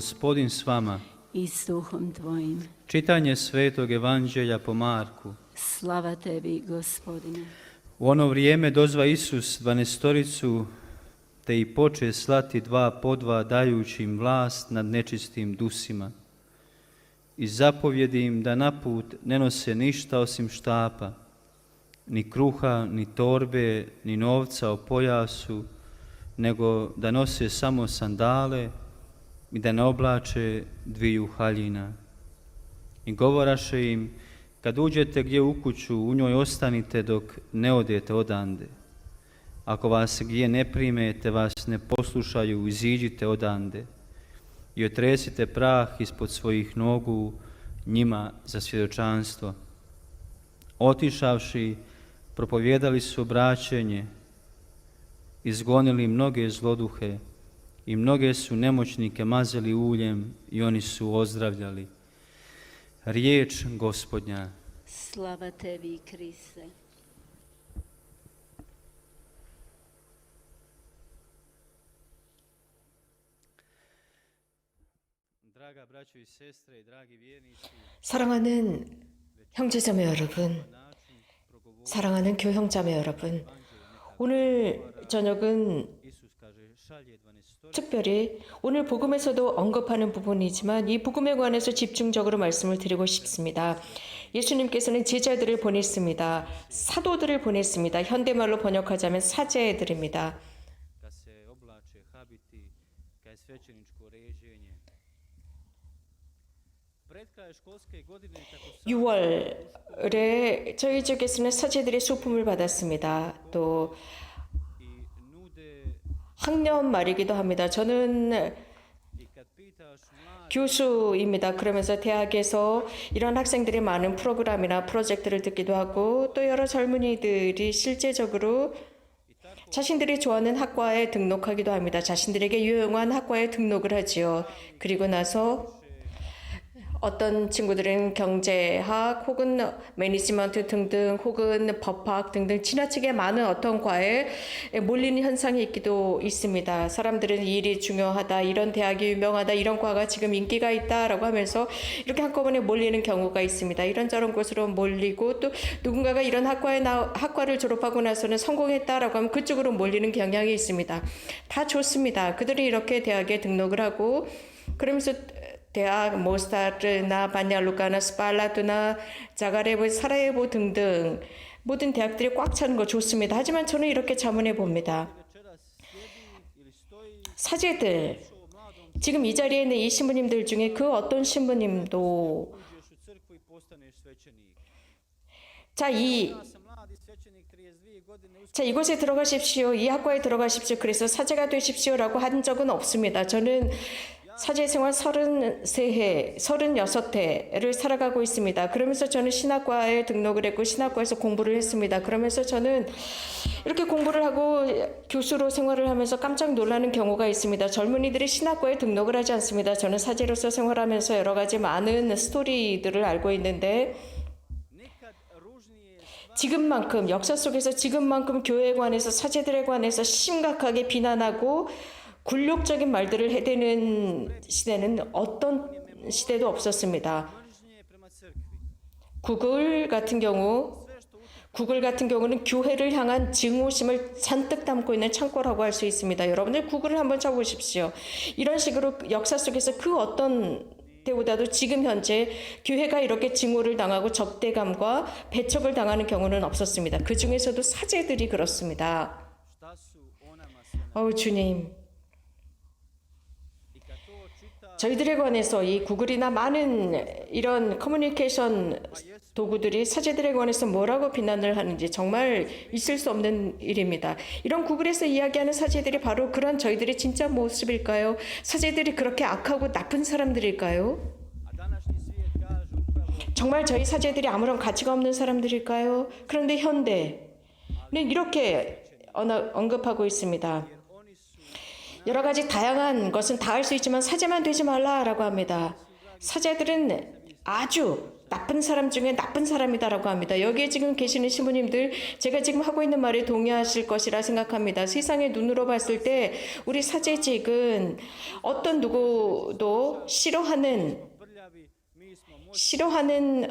Gospodin s vama. I s duhom tvojim. Čitanje Svetog Evanđelja po Marku. Slava tebi, Gospodine. U ono vrijeme dozva Isus 12 te i poče slati 2 po 2, dajući im vlast nad nečistim dusima. I zapovjedi im da na put ne nose ništa osim štapa, ni kruha, ni torbe, ni novca o pojasu, nego da nose samo sandale i da ne oblače 2 haljina. I govoraše im, kad uđete gdje u kuću, u njoj ostanite dok ne odete odande. Ako vas gdje ne prime, te vas ne poslušaju, iziđite odande i otresite prah ispod svojih nogu njima za svjedočanstvo. Otišavši, propovijedali su obraćenje, izgonili mnoge zloduhe i mnoge su nemoćnike mazali uljem i oni su ozdravljali. Riječ Gospodnja. Slava tebi, Kriste. Draga braćo i sestre i dragi vjernici, 사랑하는 형제자매 여러분, 사랑하는 교형자매 여러분, 오늘 저녁은 Isus kaže šalje 12 특별히 오늘 복음에서도 언급하는 부분이지만 이 복음에 관해서 집중적으로 말씀을 드리고 싶습니다. 예수님께서는 제자들을 보냈습니다. 사도들을 보냈습니다. 현대말로 번역하자면 사제들입니다. kad se oblače habiti, kad je svećeničko ređenje. Pred kraj školske godine kako 6월에 저희 쪽에서는 사제들의 소품을 받았습니다. 또 i nude 학년 말이기도 합니다. 저는 i kad pitaš mlade 교수입니다. 그러면서 대학에서 이런 학생들이 많은 프로그램이나 프로젝트를 듣기도 하고 또 여러 젊은이들이 실제적으로 자신들이 좋아하는 학과에 등록하기도 합니다. 자신들에게 유용한 학과에 등록을 하지요. 그리고 나서 어떤 친구들은 경제학 혹은 매니지먼트 등등 혹은 법학 등등 지나치게 많은 어떤 과에 몰리는 현상이 있기도 있습니다. 사람들은 이 일이 중요하다, 이런 대학이 유명하다, 이런 과가 지금 인기가 있다라고 하면서 이렇게 한꺼번에 몰리는 경우가 있습니다. 이런저런 곳으로 몰리고 또 누군가가 이런 학과를 졸업하고 나서는 성공했다라고 하면 그쪽으로 몰리는 경향이 있습니다. 다 좋습니다. 그들이 이렇게 대학에 등록을 하고 그러면서 대학 모스타르나 바냐루카나 스팔라투나 자가레브 사라예보 등등 모든 대학들이 꽉 차는 거 좋습니다. 하지만 저는 이렇게 자문해 봅니다. 사제들, 지금 이 자리에 있는 이 신부님들 중에 그 어떤 신부님도 uđeš u crkvu i postaneš svećenik. 자, Ja sam mladi svećenik 32 godine 자, 이곳에 들어가십시오. 이 학과에 들어가십시오. 그래서 사제가 되십시오라고 한 적은 없습니다. 저는 사제 생활 33해, 36해를 살아가고 있습니다. 그러면서 저는 신학과에 등록을 했고 신학과에서 공부를 했습니다. 그러면서 저는 이렇게 공부를 하고 교수로 생활을 하면서 깜짝 놀라는 경우가 있습니다. 젊은이들이 신학과에 등록을 하지 않습니다. 저는 사제로서 생활하면서 여러 가지 많은 스토리들을 알고 있는데 nikad ružnije stvari 지금만큼 역사 속에서 지금만큼 교회에 관해서 사제들에 관해서 심각하게 비난하고 굴욕적인 말들을 해대는 시대는 어떤 시대도 없었습니다. mržnje prema crkvi. 구글 같은 경우는 교회를 향한 증오심을 잔뜩 담고 있는 창고라고 할 수 있습니다. 여러분들 구글을 한번 쳐보십시오. 이런 식으로 역사 속에서 그 어떤 때보다도 지금 현재 교회가 이렇게 증오를 당하고 적대감과 배척을 당하는 경우는 없었습니다. 그 중에서도 사제들이 그렇습니다. Šta su o nama sve 주님, i kad to čita 저희들에 관해서 이 구글이나 많은 이런 커뮤니케이션 도구들이 사제들에 관해서 뭐라고 비난을 하는지 정말 있을 수 없는 일입니다. 이런 구글에서 이야기하는 사제들이 바로 그런 저희들의 진짜 모습일까요? 사제들이 그렇게 악하고 나쁜 사람들일까요? a današnji svijet kaže upravo 정말 저희 사제들이 아무런 가치가 없는 사람들일까요? 그런데 현대는 이렇게 언급하고 있습니다. oni su 여러 가지 다양한 것은 다 할 수 있지만 사제만 되지 말라라고 합니다. 사제들은 아주 나쁜 사람 중에 나쁜 사람이다라고 합니다. 여기에 지금 계시는 신부님들, 제가 지금 하고 있는 말에 동의하실 것이라 생각합니다. 세상의 눈으로 봤을 때 우리 사제직은 어떤 누구도 싫어하는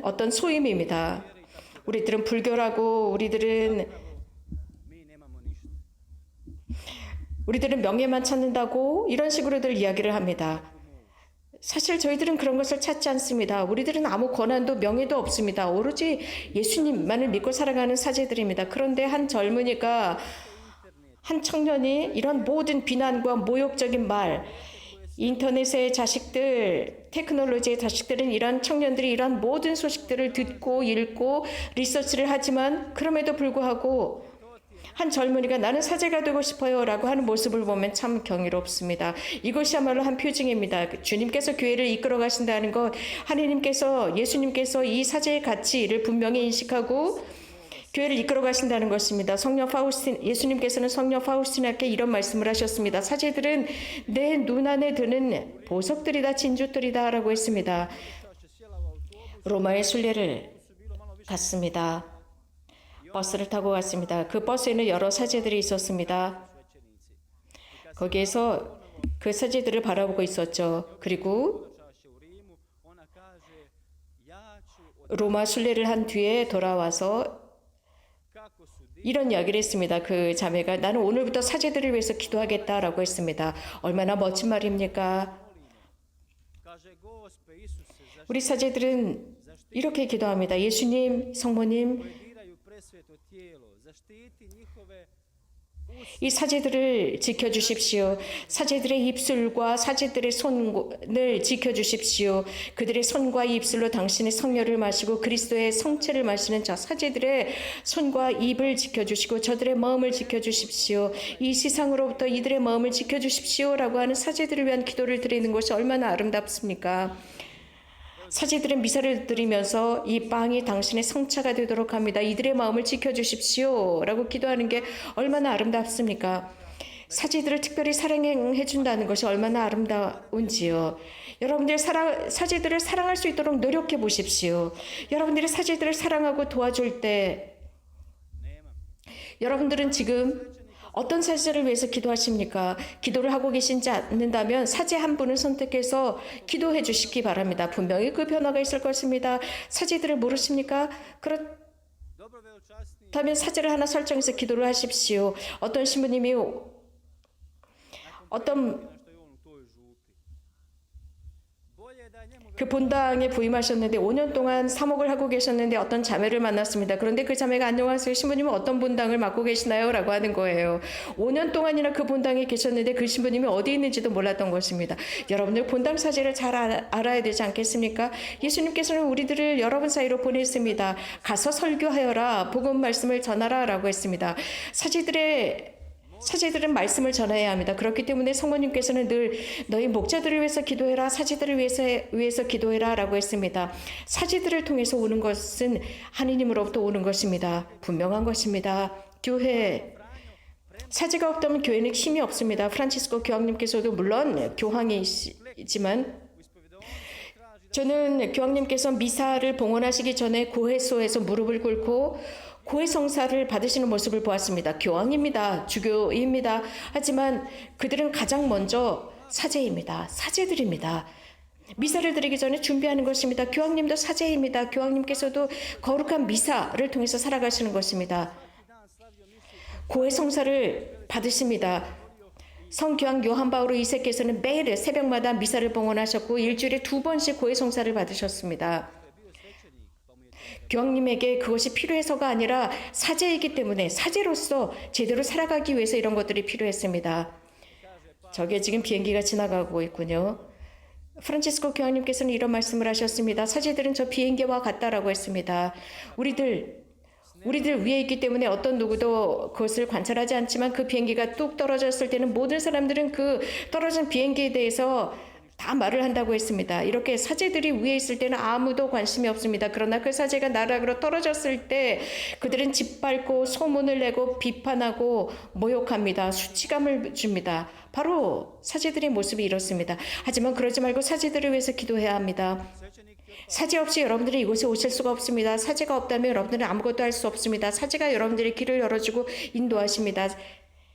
어떤 소임입니다. 우리들은 불교라고, 우리들은 명예만 찾는다고 이런 식으로들 이야기를 합니다. 사실 저희들은 그런 것을 찾지 않습니다. 우리들은 아무 권한도 명예도 없습니다. 오로지 예수님만을 믿고 살아가는 사제들입니다. 그런데 한 청년이 이런 모든 비난과 모욕적인 말, 인터넷의 자식들, 테크놀로지의 자식들은 이런 청년들이 이런 모든 소식들을 듣고 읽고 리서치를 하지만 그럼에도 불구하고 한 젊은이가 나는 사제가 되고 싶어요 라고 하는 모습을 보면 참 경이롭습니다. 이것이야말로 한 표징입니다. 주님께서 교회를 이끌어 가신다는 것, 하나님께서, 예수님께서 이 사제의 가치를 분명히 인식하고 교회를 이끌어 가신다는 것입니다. 예수님께서는 성령 파우스티나께 이런 말씀을 하셨습니다. 사제들은 내 눈 안에 드는 보석들이다, 진주들이다 라고 했습니다. 로마의 순례를 갔습니다. 버스를 타고 갔습니다. 그 버스에는 여러 사제들이 있었습니다. 거기에서 그 사제들을 바라보고 있었죠. 그리고 로마 순례를 한 뒤에 돌아와서 이런 이야기를 했습니다. 그 자매가 나는 오늘부터 사제들을 위해서 기도하겠다라고 했습니다. 얼마나 멋진 말입니까? 우리 사제들은 이렇게 기도합니다. 예수님, 성모님, 이 사제들을 지켜주십시오. 사제들의 입술과 사제들의 손을 지켜주십시오. 그들의 손과 입술로 당신의 성혈을 마시고 그리스도의 성체를 마시는 저 사제들의 손과 입을 지켜주시고 저들의 마음을 지켜주십시오. 이 세상으로부터 이들의 마음을 지켜주십시오 라고 하는 사제들을 위한 기도를 드리는 것이 얼마나 아름답습니까? 사제들은 미사를 드리면서 이 빵이 당신의 성차가 되도록 합니다. 이들의 마음을 지켜주십시오 라고 기도하는 게 얼마나 아름답습니까? 사제들을 특별히 사랑해 준다는 것이 얼마나 아름다운지요. 여러분들 사제들을 사랑할 수 있도록 노력해 보십시오. 여러분들이 사제들을 사랑하고 도와줄 때 여러분들은 지금 어떤 사제를 위해서 기도하십니까? 기도를 하고 계신지 않는다면 사제 한 분을 선택해서 기도해 주시기 바랍니다. 분명히 그 변화가 있을 것입니다. 사제들을 모르십니까? 그렇다면 사제를 하나 설정해서 기도를 하십시오. 어떤 신부님이 그 본당에 부임하셨는데 5년 동안 사목을 하고 계셨는데 어떤 자매를 만났습니다. 그런데 그 자매가 안녕하세요. 신부님은 어떤 본당을 맡고 계시나요? 라고 하는 거예요. 5년 동안이나 그 본당에 계셨는데 그 신부님이 어디 있는지도 몰랐던 것입니다. 여러분들 본당 사제를 잘 알아야 되지 않겠습니까? 예수님께서는 우리들을 여러분 사이로 보냈습니다. 가서 설교하여라. 복음 말씀을 전하라 라고 했습니다. 사제들은 말씀을 전해야 합니다. 그렇기 때문에 성모님께서는 늘 너희 목자들을 위해서 기도해라, 사제들을 위해서 기도해라 라고 했습니다. 사제들을 통해서 오는 것은 하느님으로부터 오는 것입니다. 분명한 것입니다. 교회, 사제가 없다면 교회는 힘이 없습니다. 프란치스코 교황님께서도 물론 교황이지만 저는 교황님께서 미사를 봉헌하시기 전에 고해소에서 무릎을 꿇고 고해성사를 받으시는 모습을 보았습니다. 교황입니다. 주교입니다. 하지만 그들은 가장 먼저 사제입니다. 사제들입니다. 미사를 드리기 전에 준비하는 것입니다. 교황님도 사제입니다. 교황님께서도 거룩한 미사를 통해서 살아가시는 것입니다. 고해성사를 받으십니다. 성교황 요한 바오로 2세께서는 매일 새벽마다 미사를 봉헌하셨고 일주일에 2번씩 고해성사를 받으셨습니다. 교황님에게 그것이 필요해서가 아니라 사제이기 때문에 사제로서 제대로 살아가기 위해서 이런 것들이 필요했습니다. 저게 지금 비행기가 지나가고 있군요. 프란치스코 교황님께서는 이런 말씀을 하셨습니다. 사제들은 저 비행기와 같다라고 했습니다. 우리들 위에 있기 때문에 어떤 누구도 그것을 관찰하지 않지만 그 비행기가 뚝 떨어졌을 때는 모든 사람들은 그 떨어진 비행기에 대해서 다 말을 한다고 했습니다. 이렇게 사제들이 위에 있을 때는 아무도 관심이 없습니다. 그러나 그 사제가 나락으로 떨어졌을 때 그들은 짓밟고 소문을 내고 비판하고 모욕합니다. 수치감을 줍니다. 바로 사제들의 모습이 이렇습니다. 하지만 그러지 말고 사제들을 위해서 기도해야 합니다. 사제 없이 여러분들이 이곳에 오실 수가 없습니다. 사제가 없다면 여러분들은 아무것도 할 수 없습니다. 사제가 여러분들의 길을 열어주고 인도하십니다.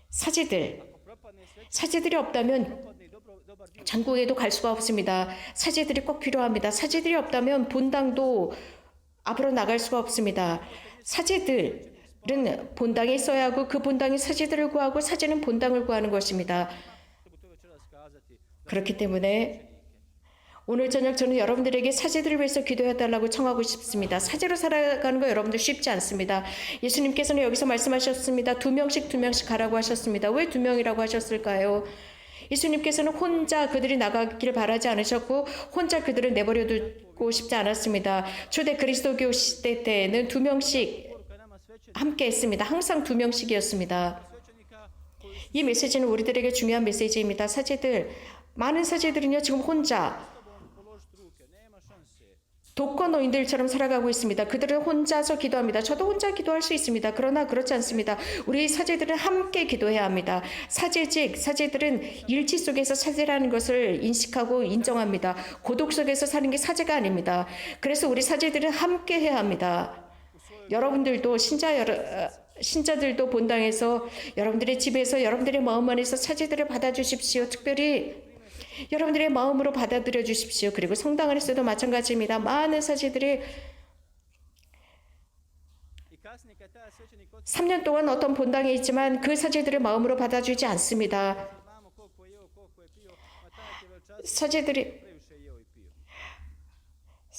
사제들이 없다면 전국에도 갈 수가 없습니다. 사제들이 꼭 필요합니다. 사제들이 없다면 본당도 앞으로 나갈 수가 없습니다. 사제들은 본당에 있어야 하고 그 본당이 사제들을 구하고 사제는 본당을 구하는 것입니다. 그렇기 때문에 오늘 저녁 저는 여러분들에게 사제들을 위해서 기도해달라고 청하고 싶습니다. 사제로 살아가는 거 여러분들 쉽지 않습니다. 예수님께서는 여기서 말씀하셨습니다. 2명씩 가라고 하셨습니다. 왜 2명이라고 하셨을까요? 예수님께서는 혼자 그들이 나가기를 바라지 않으셨고 혼자 그들을 내버려 두고 싶지 않았습니다. 초대 그리스도교 시대 때에는 2명씩 함께 했습니다. 항상 2명씩이었습니다. 이 메시지는 우리들에게 중요한 메시지입니다. 많은 사제들은요 지금 혼자 독거노인들처럼 살아가고 있습니다. 그들은 혼자서 기도합니다. 저도 혼자 기도할 수 있습니다. 그러나 그렇지 않습니다. 우리 사제들은 함께 기도해야 합니다. 사제들은 일치 속에서 사제라는 것을 인식하고 인정합니다. 고독 속에서 사는 게 사제가 아닙니다. 그래서 우리 사제들은 함께 해야 합니다. 여러분들도 신자들도 본당에서 여러분들의 집에서 여러분들의 마음 안에서 사제들을 받아주십시오. 특별히 여러분들의 마음으로 받아들여 주십시오. 그리고 성당 안에서도 마찬가지입니다. 많은 사제들이 3년 동안 어떤 본당에 있지만 그 마음으로 받아주지 않습니다.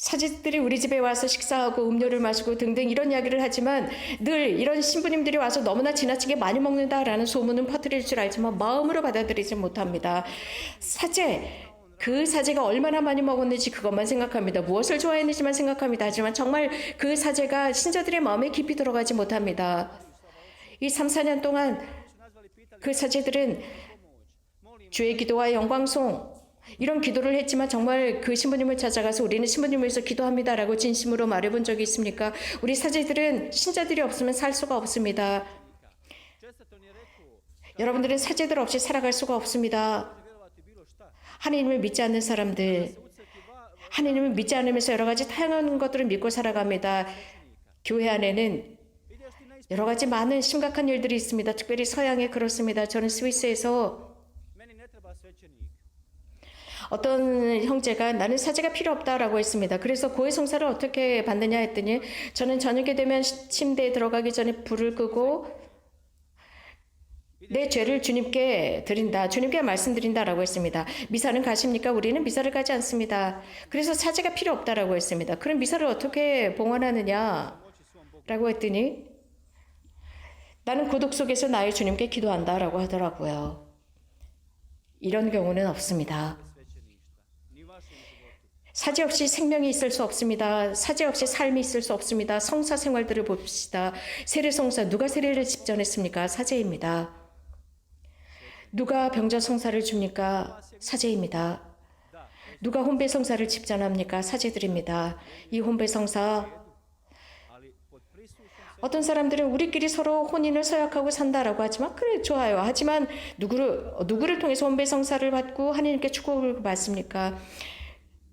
사제들이 우리 집에 와서 식사하고 음료를 마시고 등등 이런 이야기를 하지만 늘 이런 신부님들이 와서 너무나 지나치게 많이 먹는다라는 소문은 퍼뜨릴 줄 알지만 마음으로 받아들이지 못합니다. 그 사제가 얼마나 많이 먹었는지 그것만 생각합니다. 무엇을 좋아했는지만 생각합니다. 하지만 정말 그 사제가 신자들의 마음에 깊이 들어가지 못합니다. 이 3, 4년 동안 그 사제들은 주의 기도와 영광송 이런 기도를 했지만 정말 그 신부님을 찾아가서 우리는 신부님을 위해서 기도합니다라고 진심으로 말해본 적이 있습니까? 우리 사제들은 신자들이 없으면 살 수가 없습니다. 여러분들은 사제들 없이 살아갈 수가 없습니다. 하나님을 믿지 않는 사람들, 하나님을 믿지 않으면서 여러 가지 다양한 것들을 믿고 살아갑니다. 교회 안에는 여러 가지 많은 심각한 일들이 있습니다. 특별히 서양에 그렇습니다. 저는 스위스에서 어떤 형제가 나는 사제가 필요 없다라고 했습니다. 그래서 고해 성사를 어떻게 받느냐 했더니 저는 저녁에 되면 침대에 들어가기 전에 불을 끄고 내 죄를 주님께 드린다. 주님께 말씀드린다라고 했습니다. 미사는 가십니까? 우리는 미사를 가지 않습니다. 그래서 사제가 필요 없다라고 했습니다. 그럼 미사를 어떻게 봉헌하느냐라고 했더니 나는 고독 속에서 나의 주님께 기도한다라고 하더라고요. 이런 경우는 없습니다. 사제 없이 생명이 있을 수 없습니다. 사제 없이 삶이 있을 수 없습니다. 성사 생활들을 봅시다. 세례성사 누가 세례를 집전했습니까? 사제입니다. 누가 병자 성사를 줍니까? 사제입니다. 누가 혼배 성사를 집전합니까? 사제들입니다. 이 혼배 성사 어떤 사람들은 우리끼리 서로 혼인을 서약하고 산다라고 하지만 그래 좋아요. 하지만 누구를 통해서 혼배 성사를 받고 하나님께 축복을 받습니까?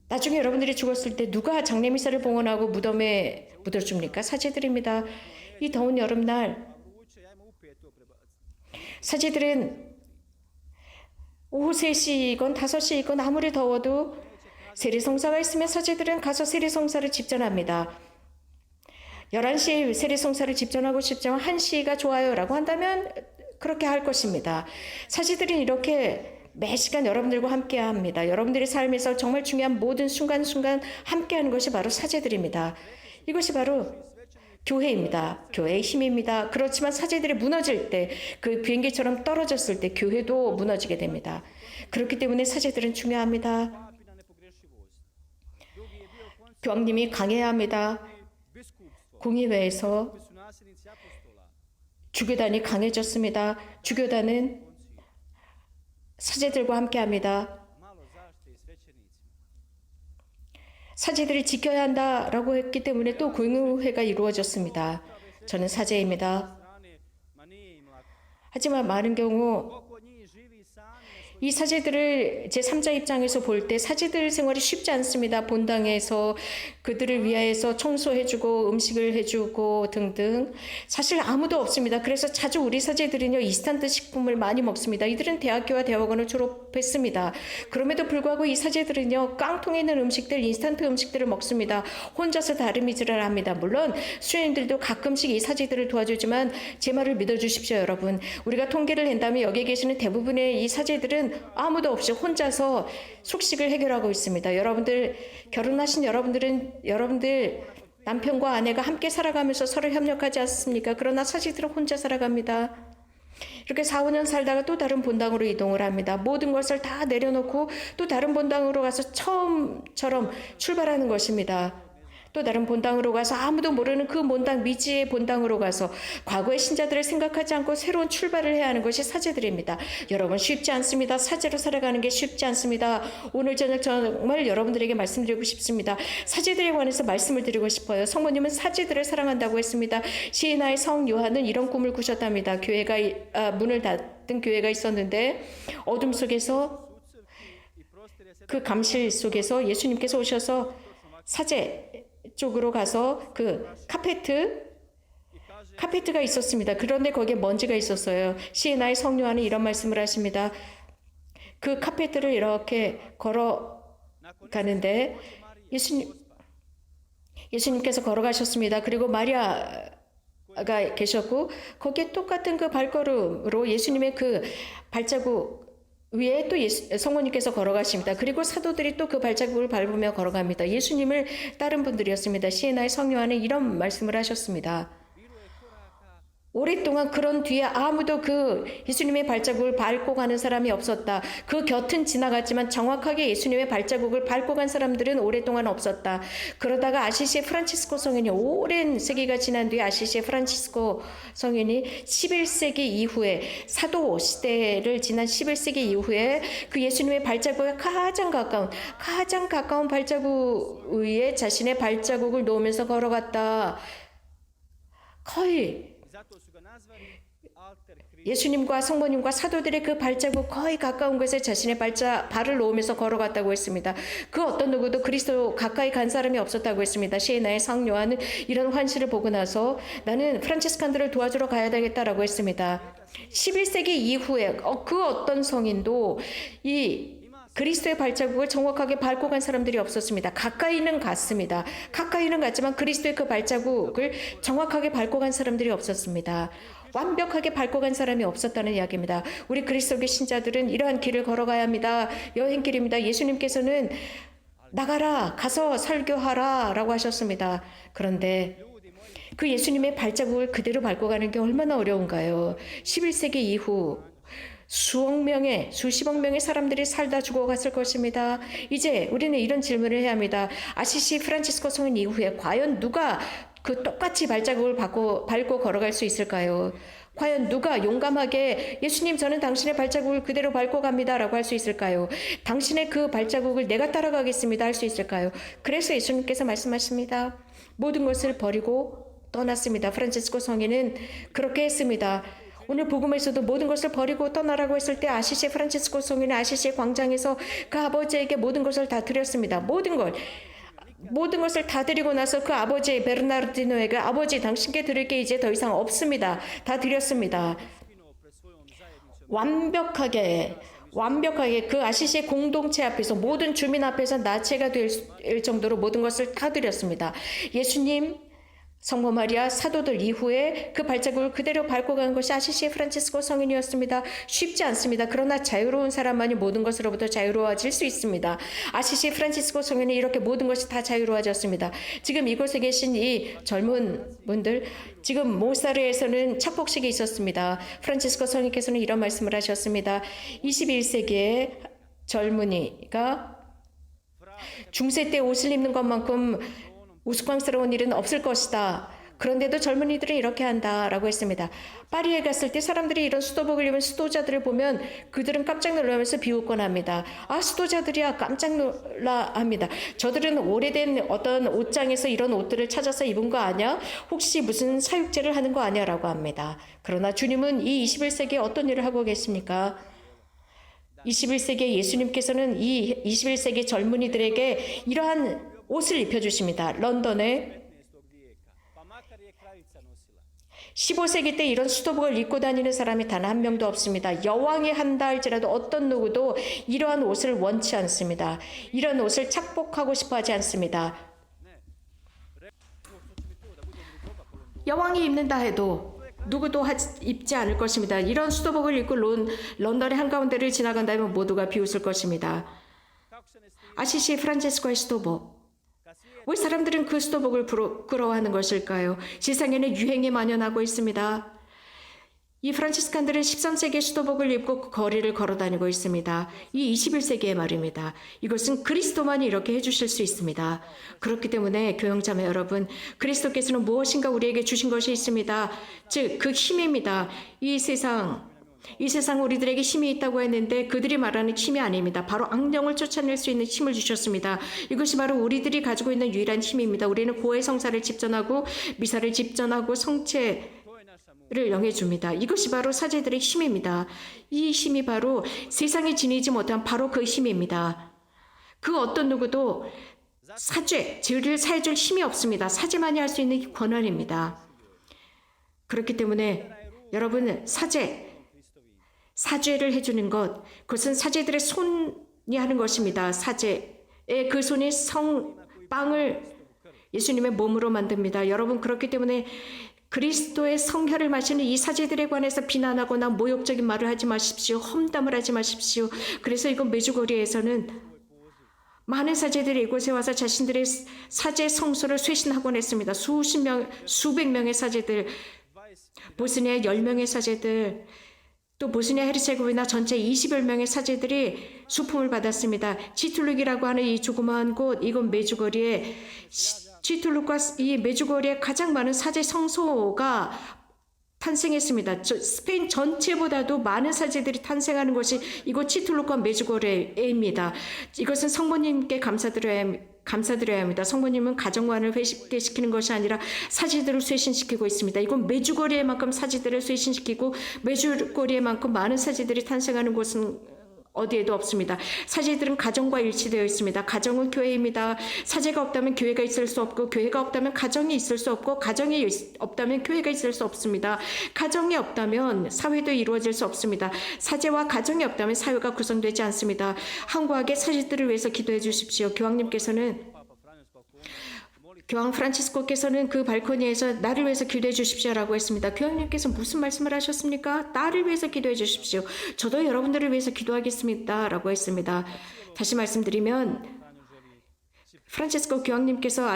나중에 여러분들이 죽었을 때 누가 장례미사를 봉헌하고 무덤에 묻어줍니까? 사제들입니다. 이 더운 여름날 사제들은 오후 3시이건 5시이건 아무리 더워도 세례성사가 있으면 사제들은 가서 세례성사를 집전합니다. 11시에 세례성사를 집전하고 싶지만 1시가 좋아요 라고 한다면 그렇게 할 것입니다. 사제들은 이렇게 매 시간 여러분들과 함께 합니다. 여러분들의 삶에서 정말 중요한 모든 순간순간 함께하는 것이 바로 사제들입니다. 이것이 바로 교회입니다. 교회의 힘입니다. 그렇지만 사제들이 무너질 때, 그 비행기처럼 떨어졌을 때 교회도 무너지게 됩니다. 그렇기 때문에 사제들은 중요합니다. 교황님이 강해야 합니다. 공의회에서 주교단이 강해졌습니다. 주교단은 사제들과 함께합니다. 사제들을 지켜야 한다라고 했기 때문에 또 공유회가 이루어졌습니다. 저는 사제입니다. 하지만 많은 경우 이 사제들을 제3자 입장에서 볼 때 사제들 생활이 쉽지 않습니다. 본당에서 그들을 위하여서 청소해주고 음식을 해주고 등등. 사실 아무도 없습니다. 그래서 자주 우리 사제들은요, 인스턴트 식품을 많이 먹습니다. 이들은 대학교와 대학원을 졸업했습니다. 그럼에도 불구하고 이 사제들은요, 깡통에 있는 음식들, 인스턴트 음식들을 먹습니다. 혼자서 다리미질을 합니다. 물론 수녀님들도 가끔씩 이 사제들을 도와주지만 제 말을 믿어주십시오, 여러분. 우리가 통계를 낸다면 여기 계시는 대부분의 이 사제들은 아무도 없이 혼자서 숙식을 해결하고 있습니다. 여러분들 결혼하신 여러분들 남편과 아내가 함께 살아가면서 서로 협력하지 않습니까? 그러나 사제들은 혼자 살아갑니다. 이렇게 4, 5년 살다가 또 다른 본당으로 이동을 합니다. 모든 것을 다 내려놓고 또 다른 본당으로 가서 처음처럼 출발하는 것입니다. 또 다른 본당으로 가서 아무도 모르는 그 본당, 미지의 본당으로 가서 과거의 신자들을 생각하지 않고 새로운 출발을 해야 하는 것이 사제들입니다. 여러분, 쉽지 않습니다. 사제로 살아가는 게 쉽지 않습니다. 오늘 저녁 정말 여러분들에게 말씀드리고 싶습니다. 사제들에 관해서 말씀을 드리고 싶어요. 성모님은 사제들을 사랑한다고 했습니다. 시에나의 성 요한은 이런 꿈을 꾸셨답니다. 문을 닫은 교회가 있었는데 어둠 속에서 그 감실 속에서 예수님께서 오셔서 사제 쪽으로 가서 그 카페트가 있었습니다. 그런데 거기에 먼지가 있었어요. 시에나의 성요한은 이런 말씀을 하십니다. 그 카페트를 이렇게 걸어가는데 예수님께서 걸어가셨습니다. 그리고 마리아가 계셨고 거기에 똑같은 그 발걸음으로 예수님의 그 발자국 위에 또 성모님께서 걸어가십니다. 그리고 사도들이 또 그 발자국을 밟으며 걸어갑니다. 예수님을 따른 분들이었습니다. 시에나의 성요한은 이런 말씀을 하셨습니다. 오랫동안 그런 뒤에 아무도 그 예수님의 발자국을 밟고 가는 사람이 없었다. 그 곁은 지나갔지만 정확하게 예수님의 발자국을 밟고 간 사람들은 오랫동안 없었다. 그러다가 아시시의 프란치스코 성인이 오랜 세기가 지난 뒤에 아시시의 프란치스코 성인이 11세기 이후에 사도 시대를 지난 11세기 이후에 그 예수님의 발자국에 가장 가까운 발자국 위에 자신의 발자국을 놓으면서 걸어갔다. 거의 예수님과 성모님과 사도들의 그 발자국 거의 가까운 곳에 자신의 발을 놓으면서 걸어갔다고 했습니다. 그 어떤 누구도 그리스도 가까이 간 사람이 없었다고 했습니다. 시에나의 성 요한은 이런 환시를 보고 나서 나는 프란치스칸들을 도와주러 가야 되겠다라고 했습니다. 11세기 이후에 그 어떤 성인도 이 그리스도의 발자국을 정확하게 밟고 간 사람들이 없었습니다. 가까이는 갔습니다. 가까이는 갔지만 그리스도의 그 발자국을 정확하게 밟고 간 사람들이 없었습니다. 완벽하게 밟고 간 사람이 없었다는 이야기입니다. 우리 그리스도의 신자들은 이러한 길을 걸어가야 합니다. 여행길입니다. 예수님께서는 나가라, 가서 설교하라 라고 하셨습니다. 그런데 그 예수님의 발자국을 그대로 밟고 가는 게 얼마나 어려운가요? 11세기 이후 수십억 명의 사람들이 살다 죽어갔을 것입니다. 이제 우리는 이런 질문을 해야 합니다. 아시시 프란치스코 성인 이후에 과연 누가 그 똑같이 발자국을 밟고 걸어갈 수 있을까요? 과연 누가 용감하게 예수님 저는 당신의 발자국을 그대로 밟고 갑니다 라고 할 수 있을까요? 당신의 그 발자국을 내가 따라가겠습니다 할 수 있을까요? 그래서 예수님께서 말씀하십니다. 모든 것을 버리고 떠났습니다. 프란치스코 성인은 그렇게 했습니다. 오늘 복음에서도 모든 것을 버리고 떠나라고 했을 때 아시시 프란치스코 성인은 아시시 광장에서 그 아버지에게 모든 것을 다 드렸습니다. 모든 것을 다 드리고 나서 그 아버지 베르나르디노에게 아버지 당신께 드릴 게 이제 더 이상 없습니다. 다 드렸습니다. 완벽하게 그 아시시의 공동체 앞에서 모든 주민 앞에서 나체가 될 정도로 모든 것을 다 드렸습니다. 예수님 성모 마리아 사도들 이후에 그 발자국을 그대로 밟고 간 것이 아시시 프란치스코 성인이었습니다. 쉽지 않습니다. 그러나 자유로운 사람만이 모든 것으로부터 자유로워질 수 있습니다. 아시시 프란치스코 성인이 이렇게 모든 것이 다 자유로워졌습니다. 지금 이곳에 계신 이 젊은 분들, 지금 모사르에서는 착복식이 있었습니다. 프란치스코 성인께서는 이런 말씀을 하셨습니다. 21세기의 젊은이가 중세 때 옷을 입는 것만큼 우스꽝스러운 일은 없을 것이다. 그런데도 젊은이들은 이렇게 한다라고 했습니다. 파리에 갔을 때 사람들이 이런 수도복을 입은 수도자들을 보면 그들은 깜짝 놀라면서 비웃곤 합니다. 아, 수도자들이야, 깜짝 놀라 합니다. 저들은 오래된 어떤 옷장에서 이런 옷들을 찾아서 입은 거 아니야? 혹시 무슨 사육제를 하는 거 아니야? 라고 합니다. 그러나 주님은 이 21세기에 어떤 일을 하고 계십니까? 21세기에 예수님께서는 이 21세기 젊은이들에게 이러한 옷을 입혀주십니다. 런던에 15세기 때 이런 수도복을 입고 다니는 사람이 단 한 명도 없습니다. 여왕이 한다 할지라도 어떤 누구도 이러한 옷을 원치 않습니다. 이런 옷을 착복하고 싶어 하지 않습니다. 여왕이 입는다 해도 누구도 입지 않을 것입니다. 이런 수도복을 입고 런던의 한가운데를 지나간다면 모두가 비웃을 것입니다. 아시시 프란체스코의 수도복. 왜 사람들은 그 수도복을 부러워하는 것일까요? 세상에는 유행이 만연하고 있습니다. 이 프란치스칸들은 13세기의 수도복을 입고 거리를 걸어다니고 있습니다. 이 21세기의 말입니다. 이것은 그리스도만이 이렇게 해주실 수 있습니다. 그렇기 때문에 교형자매 여러분, 그리스도께서는 무엇인가 우리에게 주신 것이 있습니다. 즉, 그 힘입니다. 이 세상 우리들에게 힘이 있다고 했는데 그들이 말하는 힘이 아닙니다. 바로 악령을 쫓아낼 수 있는 힘을 주셨습니다. 이것이 바로 우리들이 가지고 있는 유일한 힘입니다. 우리는 고해 성사를 집전하고 미사를 집전하고 성체를 영해줍니다. 이것이 바로 사제들의 힘입니다. 이 힘이 바로 세상에 지니지 못한 바로 그 힘입니다. 그 어떤 누구도 죄를 사해줄 힘이 없습니다. 사제만이 할 수 있는 권한입니다. 그렇기 때문에 여러분, 사죄를 해주는 것, 그것은 사제들의 손이 하는 것입니다. 사제의 그 손이 빵을 예수님의 몸으로 만듭니다. 여러분, 그렇기 때문에 그리스도의 성혈을 마시는 이 사제들에 관해서 비난하거나 모욕적인 말을 하지 마십시오. 험담을 하지 마십시오. 그래서 이건 메주거리에서는 많은 사제들이 이곳에 와서 자신들의 사제 성소를 쇄신하곤 했습니다. 수백 명의 사제들, 보스니아 10명의 사제들, 또 보스니아 헤르체고비나 전체 20여 명의 사제들이 수품을 받았습니다. 치툴룩이라고 하는 이 조그마한 곳, 이건 메주거리에 치툴룩과 이 메주거리에 가장 많은 사제 성소가 탄생했습니다. 스페인 전체보다도 많은 사제들이 탄생하는 것이 이곳 치툴룩과 메주거리입니다. 이것은 성모님께 감사드려야 합니다. 성모님은 가정관을 회개시키는 것이 아니라 사제들을 쇄신시키고 있습니다. 이건 메주거리에만큼 사제들을 쇄신시키고 메주거리에만큼 많은 사제들이 탄생하는 곳은 어디에도 없습니다. 사제들은 가정과 일치되어 있습니다. 가정은 교회입니다. 사제가 없다면 교회가 있을 수 없고, 교회가 없다면 가정이 있을 수 없고, 가정이 없다면 교회가 있을 수 없습니다. 가정이 없다면 사회도 이루어질 수 없습니다. 사제와 가정이 없다면 사회가 구성되지 않습니다. 한구하게 사제들을 위해서 기도해 주십시오. 교황 프란치스코께서는 그 발코니에서 나를 위해서 기도해 주십시오라고 했습니다. 교황님께서 무슨 말씀을 하셨습니까? 나를 위해서 기도해 주십시오. 저도 여러분들을 위해서 기도하겠습니다 라고 했습니다. 다시 말씀드리면 프란치스코 교황님께서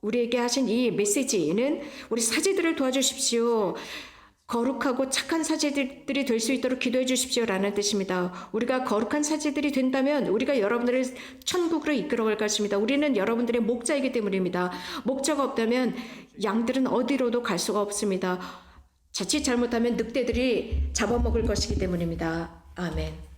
우리에게 하신 이 메시지는 우리 사제들을 도와주십시오. 거룩하고 착한 사제들이 될 수 있도록 기도해 주십시오라는 뜻입니다. 우리가 거룩한 사제들이 된다면 우리가 여러분들을 천국으로 이끌어갈 것입니다. 우리는 여러분들의 목자이기 때문입니다. 목자가 없다면 양들은 어디로도 갈 수가 없습니다. 자칫 잘못하면 늑대들이 잡아먹을 것이기 때문입니다. 아멘.